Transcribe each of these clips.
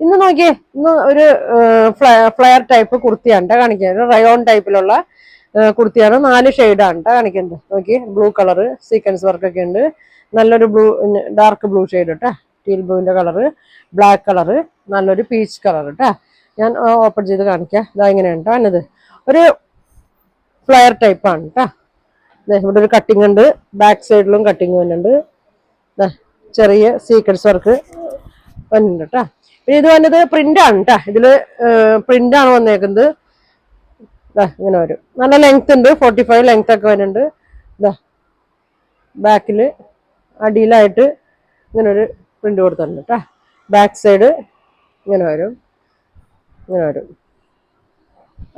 ഇന്ന് നോക്കിയേ, ഇന്ന് ഒരു ഫ്ലെയർ ടൈപ്പ് കുർത്തിയാണ് കാണിക്കുന്നത്. റയോൺ ടൈപ്പിലുള്ള കുർത്തിയാണ്. 4 ഷെയ്ഡാണ് കാണിക്കുന്നത്. നോക്കിയേ, ബ്ലൂ കളറ് സീക്വൻസ് വർക്കൊക്കെ ഉണ്ട്. നല്ലൊരു ബ്ലൂ, ഡാർക്ക് ബ്ലൂ ഷെയ്ഡ് കേട്ടാ, ടീൽ ബ്ലൂവിന്റെ കളറ്, ബ്ലാക്ക് കളറ്, നല്ലൊരു പീച്ച് കളർ കേട്ടാ. ഞാൻ ഓപ്പൺ ചെയ്ത് കാണിക്കാം. ഇതാ ഇങ്ങനെയാണ് കേട്ടോ എന്നത്. ഒരു ഫ്ലെയർ ടൈപ്പാണ് കേട്ടാ. ഇവിടെ ഒരു കട്ടിങ് ഉണ്ട്, ബാക്ക് സൈഡിലും കട്ടിങ് വരുന്നുണ്ട്. ചെറിയ സീക്വൻസ് വർക്ക് വന്നിട്ടുണ്ട് കേട്ടാ. പിന്നെ ഇത് വന്നത് പ്രിന്റ് ആണ് കേട്ടാ. ഇതില് പ്രിന്റ് ആണ് വന്നേക്കുന്നത്. ഇങ്ങനെ വരും. നല്ല ലെങ്ത് ഉണ്ട്, 45 ലെങ്ത് ഒക്കെ വരുന്നുണ്ട്. ഇതാ ബാക്കില് അടിയിലായിട്ട് ഇങ്ങനെ ഒരു പ്രിന്റ് കൊടുത്തിട്ടുണ്ട് കേട്ടാ. ബാക്ക് സൈഡ് ഇങ്ങനെ വരും, ഇങ്ങനെ വരും.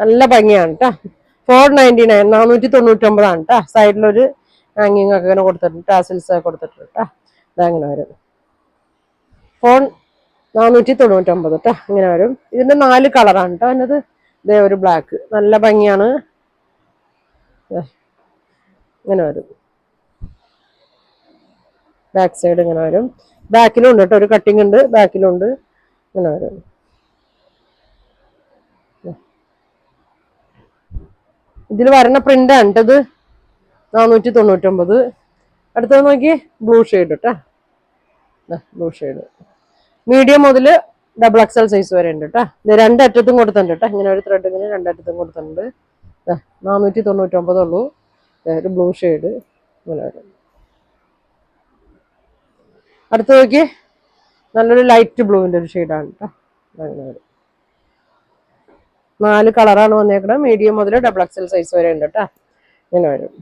നല്ല ഭംഗിയാണ് കേട്ടാ. 499, 499 കേട്ടാ. സൈഡിലൊരു ഹാങ്ങിങ് ഒക്കെ ഇങ്ങനെ കൊടുത്തിട്ടുണ്ട്, ടാസിൽസ് ഒക്കെ കൊടുത്തിട്ടുണ്ട് കേട്ടാ. ഇതങ്ങനെ വരും. ഫോൺ 499 കേട്ടാ. ഇങ്ങനെ വരും. ഇതിന്റെ 4 കളറാണ് കേട്ടോ എന്നത്. ഇതേ ഒരു ബ്ലാക്ക്, നല്ല ഭംഗിയാണ്. ഇങ്ങനെ വരും. ബാക്ക് സൈഡ് ഇങ്ങനെ വരും. ബാക്കിലും ഉണ്ട് കേട്ടോ, ഒരു കട്ടിങ് ഉണ്ട്, ബാക്കിലും ഉണ്ട്. ഇങ്ങനെ വരും. ഇതിൽ വരണ പ്രിന്റ് ആണ് കേട്ടത്. 499. അടുത്തത് നോക്കി, ബ്ലൂ ഷെയ്ഡ് കേട്ടാ. ബ്ലൂ ഷെയ്ഡ് മീഡിയം മുതൽ XXL സൈസ് വരെ ഉണ്ട് കേട്ടാ. ഇത് 2 അറ്റത്തും കൊടുത്തിട്ടുണ്ട് കേട്ടാ. ഇങ്ങനെ ഒരു ത്രെഡ് ഇങ്ങനെ 2 അറ്റത്തും കൊടുത്തിട്ടുണ്ട്. 499 ഉള്ളൂ. ഒരു ബ്ലൂ ഷെയ്ഡ് ഇങ്ങനെ വരും. അടുത്ത് നോക്കി, നല്ലൊരു ലൈറ്റ് ബ്ലൂവിന്റെ ഒരു ഷെയ്ഡാണ് കേട്ടോ. അങ്ങനെ വരും. 4 കളറാണ് വന്നേക്കുന്നത്. മീഡിയം മുതൽ XXL സൈസ് വരെ ഉണ്ട് കേട്ടാ. ഇങ്ങനെ വരും.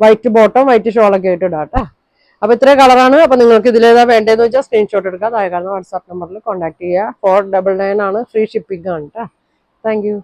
വൈറ്റ് ബോട്ടം, വൈറ്റ് ഷോളൊക്കെ ആയിട്ട് ഇടാം കേട്ടാ. അപ്പൊ ഇത്രയും കളറാണ്. അപ്പൊ നിങ്ങൾക്ക് ഇതിലേതാ വേണ്ടതെന്ന് വെച്ചാൽ സ്ക്രീൻഷോട്ട് എടുക്കുക. താഴെ കാണുന്ന വാട്സാപ്പ് നമ്പറിൽ കോൺടാക്ട് ചെയ്യുക. 499 ആണ്. ഫ്രീ ഷിപ്പിംഗ് ആണ് കേട്ടോ. Thank you.